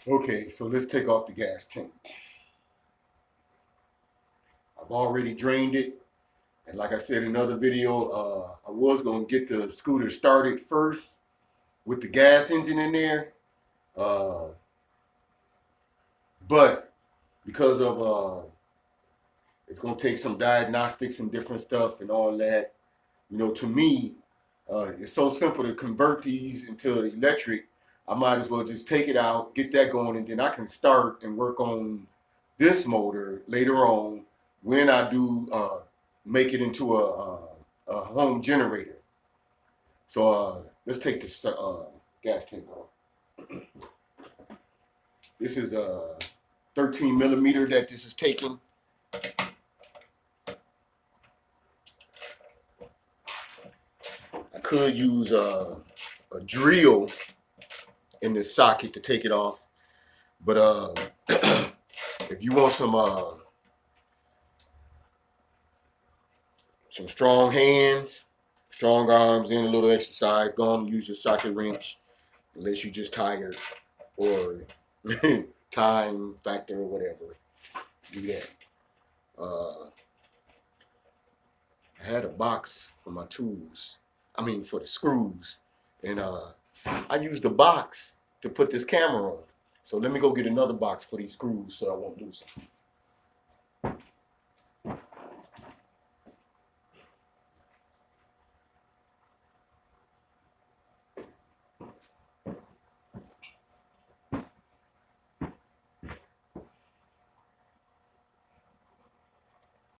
Okay, so let's take off the gas tank. I've already drained it. And like I said in another video, I was going to get the scooter started first with the gas engine in there. But because of, it's going to take some diagnostics and different stuff and all that, to me, it's so simple to convert these into electric. I might as well just take it out, get that going, and then I can start and work on this motor later on when I do make it into a home generator. So let's take this gas tank off. This is a 13 millimeter that this is taking. I could use a drill in this socket to take it off, but if you want some strong hands, strong arms, and a little exercise, go on and use your socket wrench, unless you're just tired or time factor or whatever. Do that. I had a box for my tools. For the screws, and I used the box to put this camera on. So let me go get another box for these screws so I won't lose them.